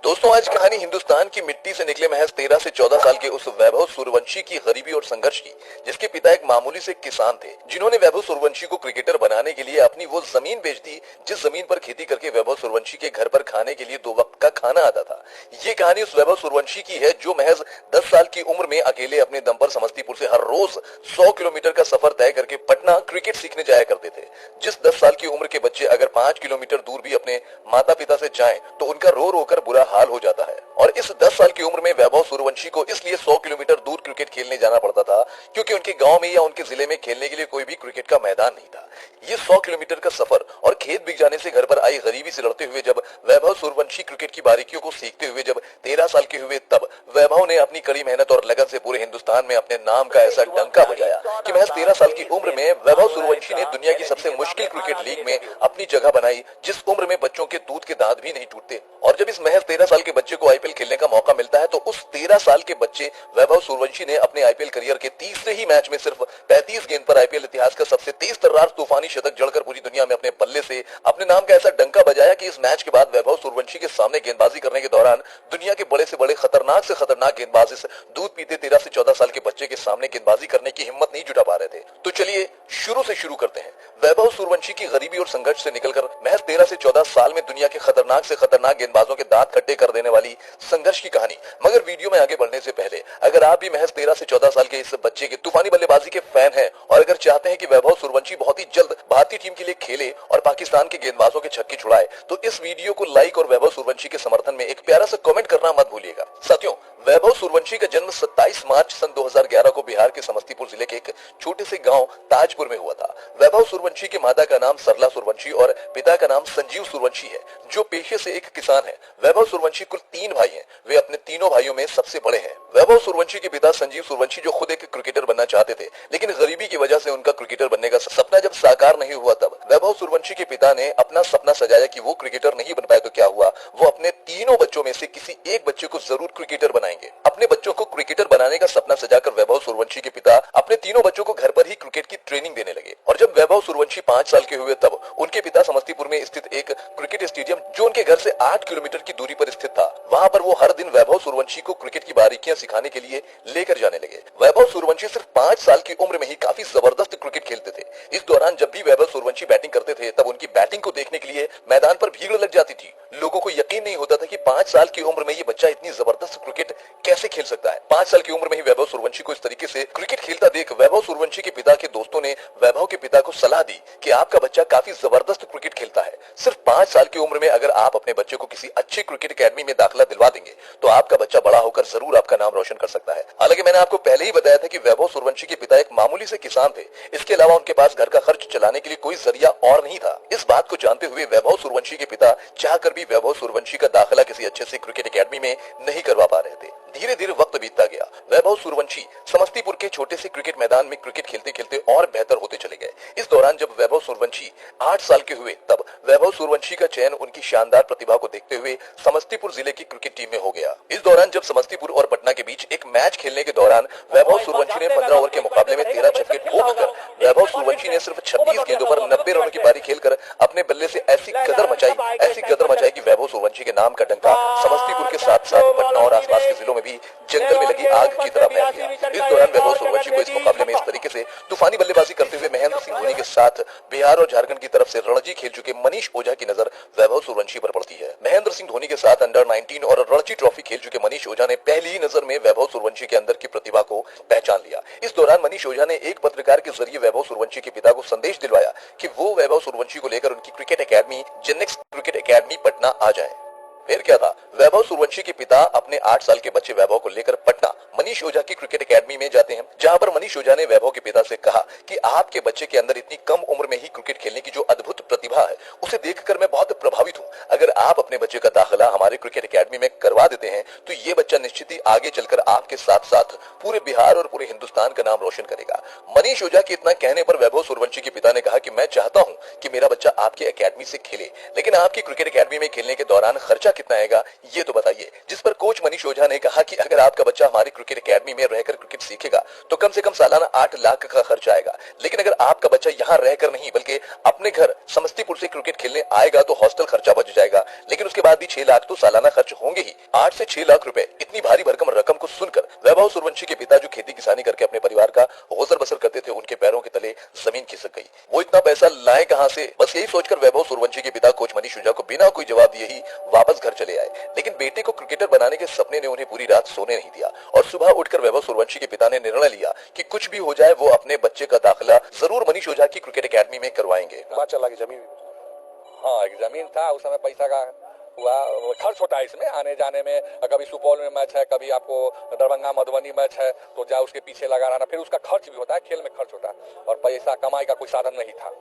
दोस्तों, आज कहानी हिंदुस्तान की मिट्टी से निकले महज 13 से 14 साल के उस वैभव सूर्यवंशी की गरीबी और संघर्ष की, जिसके पिता एक मामूली से किसान थे, जिन्होंने वैभव सूर्यवंशी को क्रिकेटर बनाने के लिए अपनी वो जमीन बेच दी जिस जमीन पर खेती करके वैभव सूर्यवंशी के घर पर खाने के लिए 2 वक्त का खाना आता था। ये कहानी उस वैभव सूर्यवंशी की है जो महज 10 साल की उम्र में अकेले अपने दम पर समस्तीपुर से हर रोज 100 किलोमीटर का सफर तय करके पटना क्रिकेट सीखने जाया करते थे। जिस 10 साल की उम्र के बच्चे अगर 5 किलोमीटर दूर भी अपने माता पिता से जाएं तो उनका रो रो कर बुरा हाल हो जाता है। और इस 10 साल की उम्र में वैभव सूर्यवंशी को इसलिए 100 किलोमीटर दूर क्रिकेट खेलने जाना पड़ता था क्योंकि उनके गांव में या उनके जिले में खेलने के लिए कोई भी क्रिकेट का मैदान नहीं था। ये 100 किलोमीटर का सफर और खेत बिक जाने से घर पर आई गरीबी से लड़ते हुए जब वैभव सूर्यवंशी क्रिकेट की बारीकियों को सीखते हुए जब 13 साल के हुए, तब वैभव ने अपनी कड़ी मेहनत और लगन से पूरे हिंदुस्तान में अपने नाम का ऐसा डंका बजाया कि महज 13 साल की उम्र में वैभव सूर्यवंशी ने दुनिया की सबसे मुश्किल क्रिकेट लीग में अपनी जगह बनाई, जिस उम्र में बच्चों के दूध के दांत भी नहीं टूटते। और जब इस महज 13 साल के बच्चे को आईपीएल खेलने का मौका मिलता है तो उस 13 साल के बच्चे वैभव सूर्यवंशी ने अपने आईपीएल करियर के तीसरे ही मैच में सिर्फ 35 गेंद पर आईपीएल इतिहास का सबसे तेज तर्रार तूफानी शतक जड़कर पूरी दुनिया में अपने पल्ले से अपने नाम का ऐसा डंका बजाया कि इस मैच के बाद वैभव सूर्यवंशी के सामने गेंदबाजी करने के दौरान दुनिया के बड़े से बड़े खतरनाक से खतरनाक गेंदबाज इस दूध पीते 13 से 14 साल के बच्चे के सामने गेंदबाजी करने की हिम्मत नहीं जुटा पा रहे थे। तो चलिए शुरू से शुरू करते हैं। वैभव सूर्यवंशी की गरीबी और संघर्ष से निकलकर महज 13 से 14 साल में दुनिया के खतरनाक से खतरनाक गेंदबाजों के दांत खट्टे कर देने वाली संघर्ष की कहानी। मगर वीडियो में आगे बढ़ने से पहले अगर आप भी महज 13 से 14 साल के इस बच्चे के तूफानी बल्लेबाजी के फैन हैं और अगर चाहते हैं कि वैभव सूर्यवंशी बहुत ही जल्द भारतीय टीम के लिए खेले और पाकिस्तान के गेंदबाजों के छक्के छुड़ाए, तो इस वीडियो को लाइक और वैभव सूर्यवंशी के समर्थन में एक प्यारा सा कमेंट करना मत भूलिएगा। साथियों, वैभव सूर्यवंशी का जन्म 27 मार्च सन 2011 को बिहार के समस्तीपुर जिले के एक छोटे से गांव ताजपुर में हुआ था। वैभव सूर्यवंशी के माता का नाम सरला सूर्यवंशी और पिता का नाम संजीव सूर्यवंशी है, जो पेशे से एक किसान है। वैभव सूर्यवंशी कुल 3 भाई हैं। वे अपने तीनों भाइयों में सबसे बड़े हैं। वैभव सूर्यवंशी के पिता संजीव सूर्यवंशी जो खुद एक क्रिकेटर बनना चाहते थे, लेकिन गरीबी की वजह से उनका क्रिकेटर बनने का सपना जब साकार नहीं हुआ, तब वैभव सूर्यवंशी के पिता ने अपना सपना सजाया कि वो क्रिकेटर नहीं बन पाए तो क्या हुआ, वो अपने तीनों बच्चों में से किसी एक बच्चे को जरूर क्रिकेटर बनाएंगे। अपने बच्चों को क्रिकेटर बनाने का सपना सजाकर वैभव सूर्यवंशी के पिता अपने तीनों बच्चों को घर पर ही क्रिकेट की ट्रेनिंग देने लगे। और जब वैभव सूर्यवंशी 5 साल के हुए, तब उनके पिता समस्तीपुर में स्थित एक क्रिकेट स्टेडियम जो उनके घर से 8 किलोमीटर की दूरी पर स्थित था, वहां पर वो हर दिन वैभव सूर्यवंशी को क्रिकेट की बारीकियां सिखाने के लिए लेकर जाने लगे। वैभव सूर्यवंशी सिर्फ 5 साल की उम्र में ही काफी जबरदस्त क्रिकेट खेलते थे। इस दौरान जब भी वैभव सूर्यवंशी बैटिंग करते थे, तब उनकी बैटिंग को देखने के लिए मैदान पर भीड़ लग जाती थी। लोगों को यकीन नहीं होता था कि 5 साल की उम्र में ये बच्चा इतनी जबरदस्त क्रिकेट कैसे खेल सकता है। 5 साल की उम्र में ही वैभव सूर्यवंशी को इस तरीके से क्रिकेट खेलता देख वैभव सूर्यवंशी के पिता के दोस्तों ने वैभव के पिता को सलाह दी कि आपका बच्चा काफी जबरदस्त क्रिकेट खेलता है। सिर्फ 5 साल की उम्र में अगर आप अपने बच्चे को किसी अच्छे क्रिकेट एकेडमी में दाखिला दिलवा देंगे तो आपका बच्चा बड़ा होकर जरूर आपका नाम रोशन कर सकता है। हालांकि मैंने आपको पहले ही बताया था कि वैभव सूर्यवंशी के पिता एक मामूली से किसान थे। इसके अलावा उनके पास घर का खर्च चलाने के लिए कोई जरिया और नहीं था। इस बात को जानते हुए वैभव सूर्यवंशी के पिता चाहकर भी वैभव सूर्यवंशी का दाखिला किसी अच्छे से क्रिकेट एकेडमी में नहीं करवा पा रहे थे। धीरे धीरे वक्त बीतता गया। वैभव सूर्यवंशी समस्तीपुर के छोटे से क्रिकेट मैदान में क्रिकेट खेलते खेलते और बेहतर होते चले गए। इस दौरान जब वैभव सूर्यवंशी 8 साल के हुए, तब वैभव सूर्यवंशी का चयन उनकी शानदार प्रतिभा को देखते हुए समस्तीपुर जिले की क्रिकेट टीम में हो गया। इस दौरान जब समस्तीपुर और पटना के बीच एक मैच खेलने के दौरान वैभव सूर्यवंशी ने 15 ओवर के मुकाबले में 13 छक्के ठोककर वैभव सूर्यवंशी ने सिर्फ 26 गेंदों पर 90 रनों की पारी खेलकर अपने बल्ले से ऐसी गदर मचाई कि वैभव सूर्यवंशी के नाम का डंका समस्तीपुर के साथ साथ पटना और आसपास के जिलों में भी जंगल में लगी आग की तरह फैल गया। इस दौरान वैभव सूर्यवंशी को इस मुकाबले में इस तरीके से तूफानी बल्लेबाजी करते हुए महेंद्र सिंह धोनी के साथ बिहार और झारखंड की तरफ से रणजी खेल चुके मनीष ओझा की नजर वैभव सूर्यवंशी पर पड़ती है। महेंद्र सिंह धोनी के साथ अंडर 19 और रणजी ट्रॉफी खेल चुके मनीष ओझा ने पहली ही नजर में वैभव सूर्यवंशी के अंदर की प्रतिभा को पहचान लिया। इस दौरान मनीष ओझा ने एक पत्रकार के जरिए वैभव सूर्यवंशी के पिता को संदेश दिलवाया कि वो वैभव सूर्यवंशी को लेकर उनकी cricket academy Genex cricket academy Patna आ जाए। फिर क्या था, वैभव सूर्यवंशी के पिता अपने 8 साल के बच्चे वैभव को लेकर पटना मनीष ओझा की क्रिकेट एकेडमी में जाते हैं, जहां पर मनीष ओझा ने वैभव के पिता से कहा कि आपके बच्चे के अंदर इतनी कम उम्र में ही क्रिकेट खेलने की जो अद्भुत प्रतिभा है, उसे देखकर मैं बहुत प्रभावित हूं। अगर आप अपने बच्चे का दाखिला हमारे क्रिकेट एकेडमी में करवा देते हैं तो ये बच्चा निश्चित ही आगे चलकर आपके साथ साथ पूरे बिहार और पूरे हिंदुस्तान का नाम रोशन करेगा। मनीष ओझा के इतना कहने पर वैभव सूर्यवंशी के पिता ने कहा कि मैं चाहता हूं कि मेरा बच्चा आपकी एकेडमी से खेले, लेकिन आपकी क्रिकेट एकेडमी में खेलने के दौरान खर्चा कितना आएगा ये तो बताइए। जिस पर कोच मनीष ओझा ने कहा कि अगर आपका बच्चा हमारी क्रिकेट एकेडमी में रहकर क्रिकेट सीखेगा तो कम से कम सालाना 8 लाख का खर्च आएगा, लेकिन अगर आपका बच्चा यहाँ रहकर नहीं बल्कि अपने घर समस्तीपुर से क्रिकेट खेलने आएगा तो हॉस्टल खर्चा बच जाएगा, लेकिन उसके बाद भी 6 लाख तो सालाना खर्च होंगे ही। 8 से 6 लाख रुपए, इतनी भारी भरकम रकम को सुनकर वैभव सूर्यवंशी के पिता जो खेती किसानी करके अपने परिवार का गुजर बसर करते थे, उनके पैरों के तले जमीन खिसक गई। वो इतना पैसा लाए कहां से, बस यही सोचकर वैभव सूर्यवंशी के पिता कोच मनीष ओझा को बिना कोई जवाब दिए ही वापस घर चले आए। लेकिन बेटे को क्रिकेटर बनाने के सपने ने उन्हें पूरी रात सोने नहीं दिया और सुबह उठकर वैभव सूर्यवंशी के पिता ने निर्णय लिया कि कुछ भी हो जाए वो अपने बच्चे का दाखिला जरूर मनीष ओझा की क्रिकेट एकेडमी में करवाएंगे। बात चला कि जमीन, हाँ एक जमीन था, उस समय पैसा का हुआ खर्च होता है इसमें आने जाने में। कभी सुपौल में मैच है, कभी आपको दरभंगा मधुबनी मैच है तो जाओ उसके पीछे लगा रहना, फिर उसका खर्च भी होता है, खेल में खर्च होता है और पैसा कमाई का कोई साधन नहीं था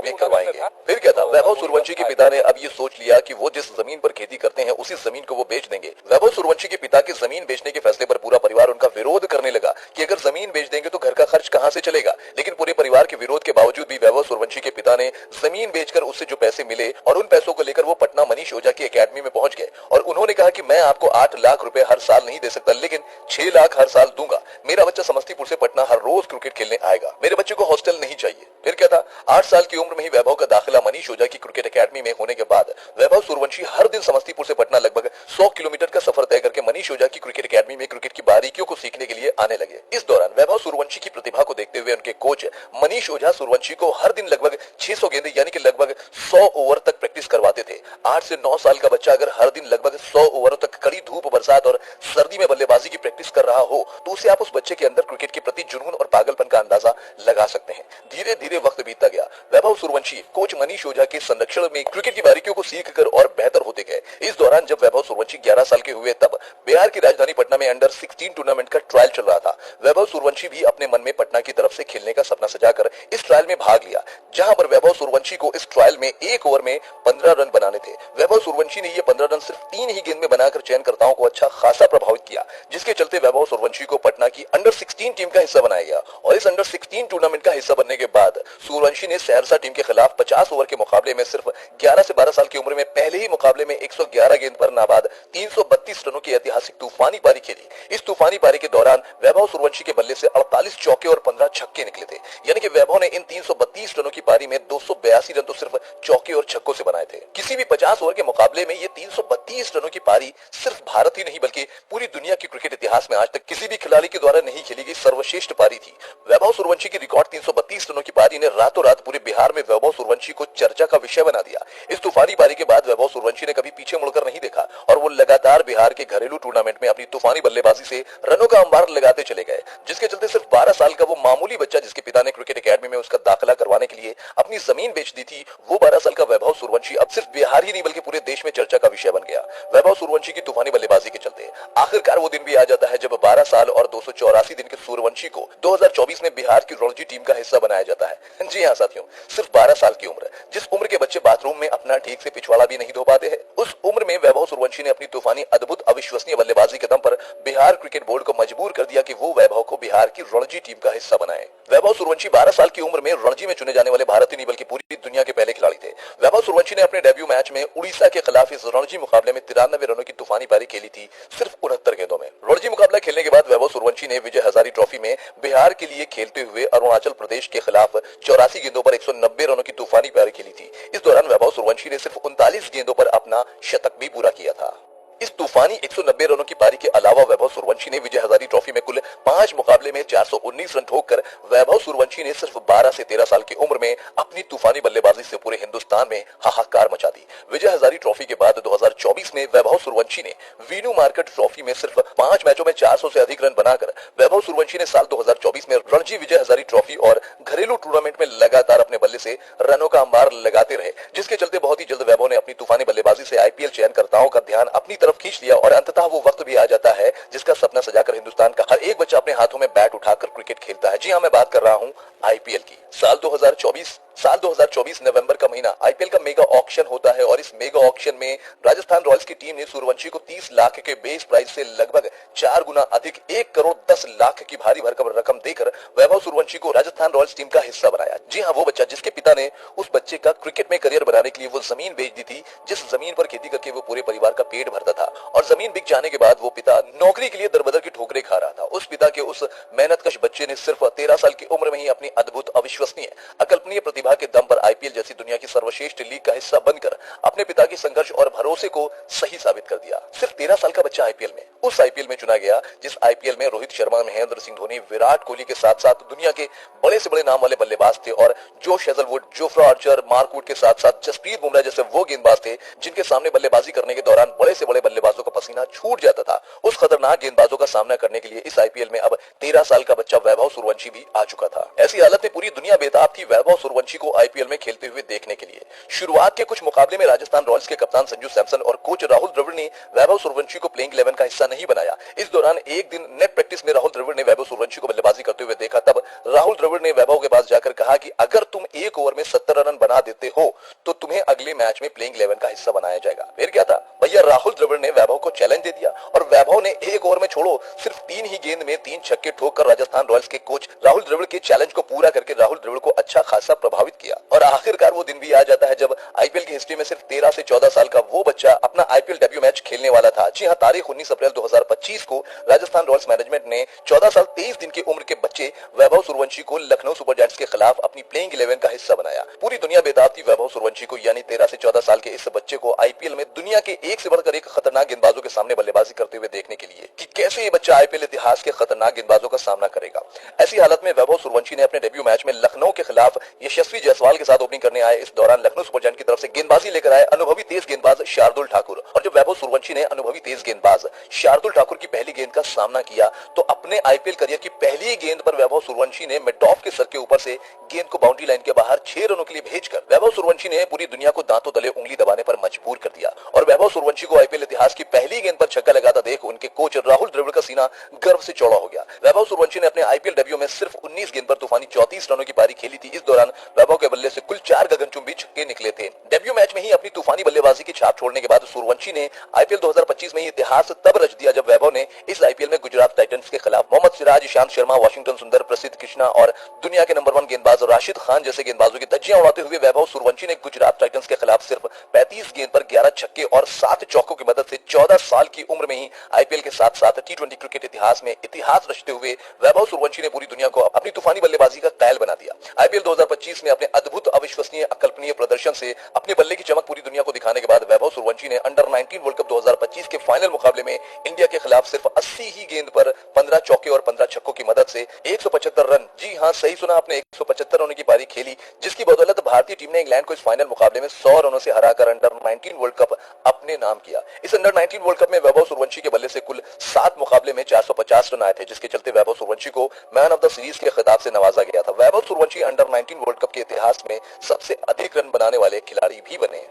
भी करवाएंगे। फिर क्या था, वैभव सूर्यवंशी के पिता ने अब ये सोच लिया कि वो जिस जमीन पर खेती करते हैं उसी जमीन को वो बेच देंगे। वैभव सूर्यवंशी के पिता के जमीन बेचने के फैसले पर पूरा परिवार उनका विरोध करने लगा कि अगर जमीन बेच देंगे तो घर का खर्च कहां से चलेगा। लेकिन पूरे परिवार के विरोध के बावजूद भी वैभव सूर्यवंशी के पिता ने जमीन बेचकर उससे जो पैसे मिले और उन पैसों को लेकर वो पटना मनीष ओझा की एकेडमी में पहुंच गए और उन्होंने कहा कि मैं आपको 8 लाख रुपए हर साल नहीं दे सकता, लेकिन 6 लाख हर साल दूंगा। मेरा बच्चा समस्तीपुर से पटना हर रोज क्रिकेट खेलने आएगा, मेरे बच्चे को हॉस्टल नहीं चाहिए। फिर क्या था, 8 साल की उम्र में ही वैभव का दाखिला मनीष ओझा की क्रिकेट एकेडमी में होने के बाद वैभव सूर्यवंशी हर दिन समस्तीपुर से पटना लगभग 100 किलोमीटर का सफर तय करके मनीष ओझा की क्रिकेट एकेडमी में क्रिकेट की बारीकियों को सीखने के लिए आने लगे। इस दौरान वैभव सूर्यवंशी की प्रतिभा को देखते हुए उनके कोच मनीष ओझा सूर्यवंशी को हर दिन लगभग 600 गेंदें यानी कि लगभग 100 ओवर तक प्रैक्टिस करवाते थे। 8 से 9 साल का बच्चा अगर हर दिन लगभग 100 ओवर तक कड़ी धूप, बरसात और सर्दी में बल्लेबाजी की प्रैक्टिस कर रहा हो तो उसे आप उस बच्चे के अंदर क्रिकेट के प्रति जुनून और पागलपन का अंदाजा लगा सकते हैं। धीरे धीरे वक्त बीतता गया। वैभव सूर्यवंशी कोच मनीष ओझा के संरक्षण में क्रिकेट की बारीकियों को सीखकर और बेहतर होते गए। इस दौरान जब वैभव सूर्यवंशी 11 साल के हुए तब बिहार की राजधानी पटना में अंडर 16 टूर्नामेंट का ट्रायल चल रहा था। वैभव सूर्यवंशी भी अपने मन में पटना की तरफ से खेलने का सपना सजाकर इस ट्रायल में भाग लिया, जहां पर वैभव सूर्यवंशी को इस ट्रायल में 1 ओवर में 15 रन बनाने थे। वैभव सूर्यवंशी ने ये 15 रन सिर्फ 3 ही गेंद में बनाकर चयनकर्ताओं को अच्छा खासा प्रभावित किया, जिसके चलते वैभव सूर्यवंशी को पटना की अंडर 16 टीम का हिस्सा बनाया गया। और इस अंडर 16 टूर्नामेंट का हिस्सा बनने के बाद सूर्यवंशी ने सहरसा टीम के खिलाफ 50 ओवर के मुकाबले में सिर्फ 11 से 12 साल की उम्र में पहले ही मुकाबले में 111 गेंद पर नाबाद 332 रनों की ऐतिहासिक तूफानी पारी खेली। इस तूफानी पारी के दौरान वैभव सूर्यवंशी के बल्ले से 48 चौके और 15 छक्के निकले थे, यानी कि वैभव ने इन 332 रनों की पारी में 282 रन तो सिर्फ चौके और छक्कों से बनाए थे। किसी भी 50 ओवर के मुकाबले में ये 332 रनों की पारी सिर्फ भारत ही नहीं बल्कि पूरी दुनिया के क्रिकेट इतिहास में आज तक किसी भी खिलाड़ी के द्वारा नहीं खेली गई सर्वश्रेष्ठ पारी थी। वैभव सूर्यवंशी की रिकॉर्ड 332 रनों की पारी ने रातों रात पूरे बिहार में वैभव सूर्यवंशी को चर्चा का विषय बना दिया। इस तूफानी पारी के बाद वैभव सूर्यवंशी ने कभी पीछे मुड़कर नहीं देखा और वो लगातार बिहार के घरेलू टूर्नामेंट में अपनी तूफानी बल्लेबाजी से रनों का अंबार लगाते चले गए, जिसके चलते सिर्फ 12 साल का वो मामूली बच्चा जिसके पिता ने क्रिकेट एकेडमी में उसका दाखिला करवाने के लिए अपनी जमीन बेच दी थी, वो 12 साल का वैभव सूर्यवंशी अब सिर्फ बिहार ही नहीं बल्कि पूरे देश में चर्चा का विषय बन गया। वैभव सूर्यवंशी की तूफानी बल्लेबाजी के चलते आखिरकार वो दिन भी आ जाता है जब 12 साल और 284 दिन के सूर्यवंशी को 2024 में बिहार की रणजी टीम का हिस्सा बनाया जाता है। जी हाँ साथियों, सिर्फ 12 साल की उम्र, जिस उम्र के बच्चे बाथरूम में अपना ठीक से पिछवाड़ा भी नहीं धो पाते हैं, उस उम्र में वैभव सूर्यवंशी ने अपनी तूफानी अद्भुत अविश्वसनीय बल्लेबाजी के दम पर बिहार क्रिकेट बोर्ड को मजबूर कर दिया कि वो वैभव को बिहार की रणजी टीम का हिस्सा बनाए। वैभव सूर्यवंशी 12 साल की उम्र में रणजी में चुने जाने वाले भारत ही नहीं बल्कि पूरी दुनिया के पहले खिलाड़ी थे। वैभव सूर्यवंशी ने अपने डेब्यू मैच में उड़ीसा के खिलाफ इस रणजी मुकाबले में 93 रनों की तूफानी पारी खेली थी, सिर्फ 69 गेंदों में। रणजी मुकाबला खेलने के बाद वैभव सूर्यवंशी ने विजय हजारी ट्रॉफी में बिहार के लिए खेलते हुए अरुणाचल प्रदेश के खिलाफ 84 गेंदों पर 190 रनों की तूफानी पारी खेली थी। इस दौरान वैभव सूर्यवंशी ने सिर्फ 39 गेंदों पर अपना शतक भी पूरा किया था। इस तूफानी 190 रनों की पारी के अलावा वैभव सूर्यवंशी ने विजय हजारी ट्रॉफी में कुल 5 मुकाबले में 419 रन ठोककर वैभव सूर्यवंशी ने सिर्फ 12 से 13 साल की उम्र में अपनी तूफानी बल्लेबाजी से पूरे हिंदुस्तान में हाहाकार मचा दी। विजय हजारी ट्रॉफी के बाद 2024 में वैभव सूर्यवंशी ने वीनू मार्केट ट्रॉफी में सिर्फ 5 मैचों में 400 से अधिक रन बनाकर वैभव सूर्यवंशी ने साल 2024 में रणजी विजय हजारी ट्रॉफी और घरेलू टूर्नामेंट में लगातार अपने बल्ले से रनों का अंबार लगाते रहे, जिसके चलते बहुत ही जल्द वैभव ने अपनी तूफानी बल्लेबाजी से आईपीएल चयनकर्ताओं का ध्यान अपनी तरफ खींच लिया और अंततः वो वक्त भी आ जाता है जिसका सपना सजाकर हिंदुस्तान का हर एक बच्चा अपने हाथों में बैट उठाकर क्रिकेट खेलता है। जी हाँ, मैं बात कर रहा हूँ आईपीएल की। साल 2024 साल 2024 नवंबर का महीना आईपीएल का मेगा ऑक्शन होता है और इस मेगा ऑक्शन में राजस्थान रॉयल्स की टीम ने सूर्यवंशी को 30 लाख के बेस प्राइस से लगभग 4 गुना अधिक 1 करोड़ 10 लाख की भारी भरकम रकम देकर वैभव सूर्यवंशी को राजस्थान रॉयल्स टीम का हिस्सा बनाया। जी हाँ, वो बच्चा जिसके पिता ने उस बच्चे का क्रिकेट में करियर बनाने के लिए वो जमीन बेच दी थी, जिस जमीन पर खेती करके वो पूरे परिवार का पेट भरता था, और जमीन बिक जाने के बाद वो पिता नौकरी के लिए दरबदर की ठोकरें खा रहा था। उस पिता के उस मेहनतकश बच्चे ने सिर्फ 13 साल की उम्र में ही अपनी अद्भुत, अविश्वसनीय, अकल्पनीय प्रतिभा के दम पर आईपीएल जैसी दुनिया की सर्वश्रेष्ठ लीग का हिस्सा बनकर अपने पिता के संघर्ष और भरोसे को सही साबित कर दिया। सिर्फ 13 साल का बच्चा आईपीएल में, उस आईपीएल में चुना गया जिस आईपीएल में रोहित शर्मा, महेंद्र सिंह धोनी, विराट कोहली के साथ साथ दुनिया के बड़े से बड़े नाम वाले बल्लेबाज थे, और Josh Hazlewood, Jofra Archer, Mark Wood के साथ साथ जसप्रीत बुमराह जैसे वो गेंदबाज थे जिनके सामने बल्लेबाजी करने के दौरान बड़े से बड़े बल्लेबाजों का पसीना छूट जाता था। उस खतरनाक गेंदबाजों का सामना करने के लिए इस आईपीएल में अब 13 साल का बच्चा वैभव सूर्यवंशी भी आ चुका था। ऐसी हालत में पूरी दुनिया बेताब थी वैभव सूर्यवंशी को आईपीएल में खेलते हुए देखने के लिए। शुरुआत के कुछ मुकाबले में राजस्थान रॉयल्स के कप्तान संजू सैमसन और कोच राहुल द्रविड़ ने वैभव सूर्यवंशी को प्लेइंग 11 का हिस्सा नहीं बनाया। इस दौरान एक दिन नेट प्रैक्टिस में राहुल द्रविड़ ने वैभव सूर्यवंशी को बल्लेबाजी करते हुए देखा। तब राहुल द्रविड़ ने वैभव के पास जाकर कहा कि अगर तुम एक ओवर में 70 रन बना देते हो तो तुम्हें अगले मैच में प्लेइंग 11 का हिस्सा बनाया जाएगा। फिर क्या था भैया, राहुल द्रविड़ ने वैभव को चैलेंज दे दिया और वैभव ने एक ओवर में छोड़ो सिर्फ 3 ही गेंद में 3 छक्के ठोककर राजस्थान रॉयल्स के कोच राहुल द्रविड़ के चैलेंज को पूरा करके राहुल द्रविड़ को अच्छा खासा प्रभावित किया। और आखिरकार वो दिन भी आ जाता है जब आईपीएल की हिस्ट्री में सिर्फ 13 से 14 साल का वो बच्चा अपना आईपीएल डेब्यू मैच खेलने वाला था। जी हां, तारीख 19 अप्रैल 2025 को राजस्थान रॉयल्स मैनेजमेंट ने 14 साल 23 दिन की उम्र के बच्चे वैभव सूर्यवंशी को लखनऊ सुपर जायंट्स के खिलाफ अपनी प्लेइंग 11 का हिस्सा बनाया। पूरी दुनिया बेताब थी वैभव सूर्यवंशी को, यानी 13 से 14 साल के इस बच्चे को आईपीएल में दुनिया के एक से बढ़कर एक खतरनाक गेंदबाजों के सामने बल्लेबाजी करते हुए देखने के लिए कि कैसे ये बच्चा आईपीएल इतिहास के खतरनाक गेंदबाजों का सामना करेगा। ऐसी हालत में वैभव सूर्यवंशी ने अपने डेब्यू मैच में लखनऊ के खिलाफ यशस्वी जायसवाल के साथ ओपनिंग करने आए। इस दौरान लखनऊ सुपर जायंट की तरफ से गेंदबाजी लेकर आए अनुभवी तेज गेंदबाज शार्दुल ठाकुर, और जब वैभव सूर्यवंशी ने अनुभवी तेज गेंदबाज शार्दुल ठाकुर की पहली गेंद का सामना किया तो अपने आईपीएल करियर की पहली गेंद पर वैभव सूर्यवंशी ने मिडऑफ के सर के ऊपर से गेंद को बाउंड्री लाइन के बाहर 6 रनों के लिए भेजकर वैभव सूर्यवंशी ने पूरी दुनिया को दांतों तले उंगली दबाने पर मजबूर कर दिया। और वैभव सूर्यवंशी को आईपीएल इतिहास की पहली गेंद पर छक्का लगाता देख उनके कोच राहुल द्रविड़ का सीना गर्व से चौड़ा हो गया। वैभव सूर्यवंशी ने अपने आईपीएल डेब्यू में सिर्फ 19 गेंद पर तूफानी 34 रनों की पारी खेली थी। इस दौरान वैभव के बल्ले से कुल 4 गगनचुंबी छक्के निकले थे। डेब्यू मैच में ही अपनी तूफानी बल्लेबाजी की छाप छोड़ने के बाद सूर्यवंशी ने आईपीएल 2025 में इतिहास तब रच दिया जब वैभव ने इस आईपीएल में गुजरात टाइटंस के खिलाफ मोहम्मद सिराज, ईशांत शर्मा, वाशिंगटन सुंदर, प्रसिद्ध कृष्णा और दुनिया के नंबर 1 गेंदबाज राशिद खान जैसे गेंदबाजों की धज्जियां उड़ाते हुए वैभव सूर्यवंशी ने गुजरात टाइटंस के खिलाफ सिर्फ 35 गेंद पर 11 छक्के और 7 चौकों की मदद से 14 साल की उम्र में ही आईपीएल के साथ साथ टी20 क्रिकेट इतिहास में इतिहास रचते हुए वैभव सूर्यवंशी ने पूरी दुनिया को अपनी तूफानी बल्लेबाजी का कायल बना दिया। आईपीएल 2025 में अपने अद्भुत, अविश्वसनीय, अकल्पनीय प्रदर्शन से अपने बल्ले की चमक पूरी दुनिया को दिखाने के बाद वैभव सूर्यवंशी ने अंडर 19 वर्ल्ड कप 2025 के फाइनल मुकाबले में इंडिया के खिलाफ सिर्फ 80 ही गेंद पर 15 चौके और 15 छक्कों की मदद से 175 रन, जी हां सही सुना आपने, 175 रनों की पारी खेली, जिसकी बदौलत भारतीय टीम ने इंग्लैंड को इस फाइनल मुकाबले में 100 रनों से हराकर अंडर 19 वर्ल्ड कप अपने नाम किया। इस अंडर 19 वर्ल्ड कप में वैभव सूर्यवंशी के बल्ले से कुल 7 मुकाबले में 450 रन आए थे, जिसके चलते वैभव सूर्यवंशी को मैन ऑफ द सीरीज के खिताब से नवाजा गया था। Vaibhav Suryavanshi under 19 world cup के इतिहास में सबसे अधिक रन बनाने वाले खिलाड़ी भी बने।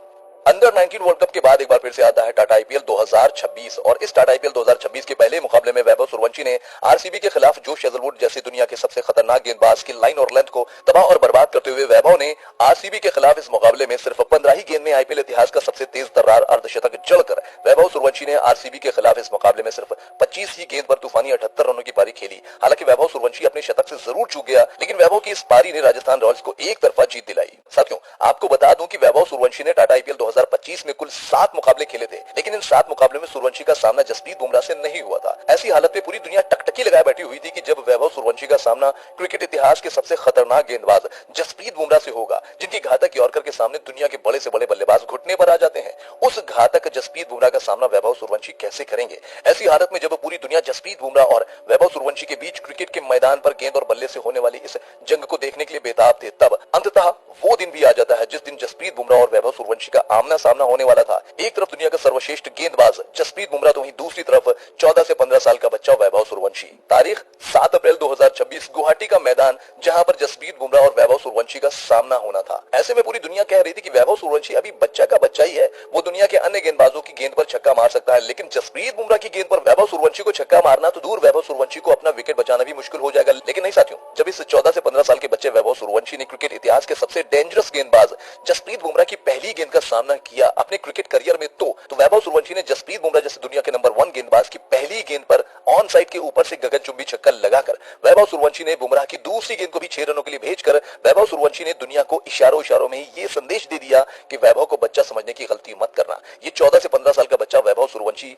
अंडर 19 वर्ल्ड कप के बाद एक बार फिर से आता है टाटा आईपीएल 2026, और इस टाटा आईपीएल 2026 के पहले मुकाबले में वैभव सूर्यवंशी ने आरसीबी के खिलाफ जोश हेजलवुड जैसे दुनिया के सबसे खतरनाक गेंदबाज की लाइन और लेंथ को तबाह और बर्बाद करते हुए वैभव ने आरसीबी के खिलाफ इस मुकाबले में सिर्फ 15 ही गेंद में आईपीएल इतिहास का सबसे तेज तर्रार अर्धशतक जड़कर वैभव सूर्यवंशी ने आरसीबी के खिलाफ इस मुकाबले में सिर्फ 25 ही गेंद पर तूफानी 78 रनों की पारी खेली। हालांकि वैभव सूर्यवंशी अपने शतक से जरूर चूक गया, लेकिन वैभव की इस पारी ने राजस्थान रॉयल्स को एक तरफा जीत दिलाई। साथियों, आपको बता दूं कि वैभव सूर्यवंशी ने टाटा आईपीएल 2025 में कुल 7 मुकाबले खेले थे, लेकिन इन 7 मुकाबले में सूर्यवंशी का सामना जसप्रीत बुमराह से नहीं हुआ था। ऐसी हालत में पूरी दुनिया टकटकी लगाए बैठी हुई थी कि जब वैभव सूर्यवंशी का सामना क्रिकेट इतिहास के सबसे खतरनाक गेंदबाज जसप्रीत बुमराह से होगा, जिनकी घातक यॉर्कर के सामने दुनिया के बड़े से बड़े बल्लेबाज घुटने पर आ जाते हैं। उस घातक जसप्रीत बुमराह का सामना वैभव सूर्यवंशी कैसे करेंगे? ऐसी हालत में जब पूरी दुनिया जसप्रीत बुमराह और वैभव सूर्यवंशी के बीच क्रिकेट के मैदान पर गेंद और बल्ले से होने वाली इस जंग को देखने के लिए बेताब थे, तब अंततः वो दिन भी आ जाता है जिस दिन जसप्रीत बुमराह और वैभव सूर्यवंशी का आमना सामना होने वाला था। एक तरफ दुनिया का सर्वश्रेष्ठ गेंदबाज जसप्रीत बुमराह तो वहीं दूसरी तरफ 14 से 15 साल का बच्चा वैभव सूर्यवंशी। तारीख 7 अप्रैल 2026, गुवाहाटी का मैदान जहां पर जसप्रीत बुमराह और वैभव सूर्यवंशी का सामना होना था। ऐसे में पूरी दुनिया कह रही थी कि वैभव सूर्यवंशी अभी बच्चा का बच्चा ही है, वो दुनिया के अन्य गेंदबाजों की गेंद पर छक्का मार सकता है, लेकिन जसप्रीत बुमराह की गेंद पर वैभव सूर्यवंशी को छक्का मारना तो दूर, वैभव सूर्यवंशी को अपना विकेट बचाना भी मुश्किल हो जाएगा। लेकिन नहीं साथियों, जब इस 14 से 15 साल के बच्चे वैभव सूर्यवंशी ने क्रिकेट इतिहास के सबसे डेंजरस गेंदबाज जसप्रीत बुमराह की पहली गेंद का सामना किया अपने क्रिकेट करियर में, तो वैभव सूर्यवंशी ने जसप्रीत बुमराह जैसे दुनिया के नंबर 1 गेंदबाज की पहली गेंद पर ऑन साइड के ऊपर से गगनचुंबी छक्का लगाकर वैभव सूर्यवंशी ने बुमराह की दूसरी गेंद को भी 6 रनों के लिए भेजकर वैभव सूर्यवंशी ने दुनिया को इशारों में ही ये संदेश दे दिया कि वैभव को बच्चा समझने की गलती मत करना। ये 14 से 15 साल का बच्चा वैभव सूर्यवंशी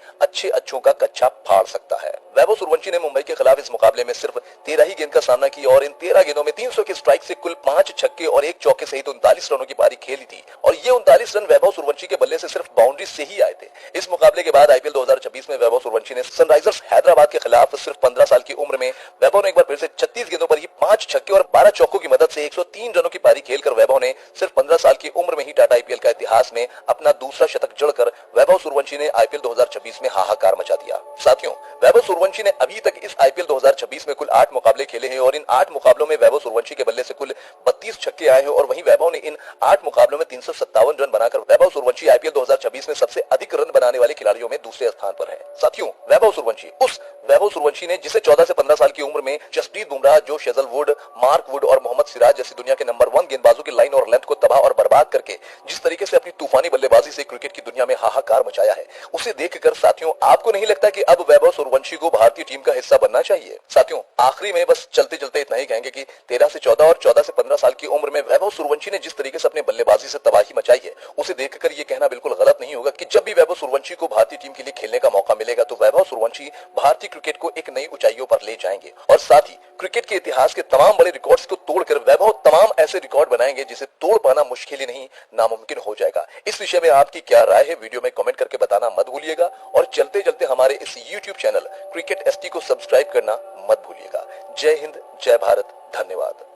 अच्छों का कच्चा फाड़ सकता है। वैभव सूर्यवंशी ने मुंबई के खिलाफ इस मुकाबले में सिर्फ 13 ही गेंद का सामना किया और इन 13 गेंदों में 300 के स्ट्राइक से कुल 5 छक्के और 1 चौके सहित 39 रनों की पारी खेली थी और ये 39 रन वैभव सूर्यवंशी के बल्ले से सिर्फ बाउंड्री से ही आए थे। इस मुकाबले के बाद आईपीएल 2026 में वैभव सूर्यवंशी ने सनराइजर्स हैदराबाद के खिलाफ सिर्फ 15 साल की उम्र में वैभव ने एक बार फिर से 36 गेंदों पर ही 5 छक्के और 12 चौकों की मदद से 103 रनों की पारी खेलकर वैभव ने सिर्फ 15 साल की उम्र में ही टाटा आईपीएल का इतिहास में अपना दूसरा शतक जड़कर वैभव सूर्यवंशी ने आईपीएल 2026 में हाहाकार मचा दिया। साथियों, वैभव सूर्यवंशी ने अभी तक इस आईपीएल 2026 में कुल 8 मुकाबले खेले हैं और इन 8 मुकाबलों में वैभव सूर्यवंशी के बल्ले से कुल 32 छक्के आए हैं और वहीं वैभव ने इन 8 मुकाबलों में 357 रन बनाकर वैभव सूर्यवंशी आईपीएल 2026 में सबसे अधिक रन बनाने वाले खिलाड़ियों में दूसरे स्थान पर है। साथियों, वैभव सूर्यवंशी, उस वैभव सूर्यवंशी ने जिसे 14 से 15 साल की उम्र में Jasprit Bumrah, Josh Hazlewood, Mark Wood और मोहम्मद सिराज जैसी दुनिया के नंबर 1 गेंदबाजों की लाइन और लेंथ को तबाह और बर्बाद करके जिस तरीके से अपनी तूफानी बल्लेबाजी से क्रिकेट की दुनिया में हाहाकार मचाया है, उसे देखकर साथियों आपको नहीं लगता कि अब वैभव सूर्यवंशी को भारतीय टीम का हिस्सा बनना चाहिए? साथियों, आखिरी में बस चलते चलते इतना ही कहेंगे कि 13 से 14 और 14 से 15 साल की उम्र में वैभव सूर्यवंशी ने जिस तरीके से अपने बल्लेबाजी से तबाही मचाई है, उसे देखकर ये कहना बिल्कुल गलत नहीं होगा कि जब भी वैभव सूर्यवंशी को भारतीय टीम के लिए खेलने का मौका मिलेगा तो वैभव सूर्यवंशी भारतीय क्रिकेट को एक नई ऊंचाइयों पर ले जाएंगे और साथ ही क्रिकेट के इतिहास के तमाम बड़े रिकॉर्ड्स को तोड़कर वैभव तमाम ऐसे रिकॉर्ड बनाएंगे जिसे तोड़ पाना मुश्किल ही नहीं, नामुमकिन हो जाएगा। इस विषय में आपकी क्या राय है, वीडियो में कमेंट करके बताना मत भूलिएगा और चलते चलते हमारे इस YouTube चैनल क्रिकेट एसटी को सब्सक्राइब करना मत भूलिएगा। जय हिंद, जय भारत, धन्यवाद।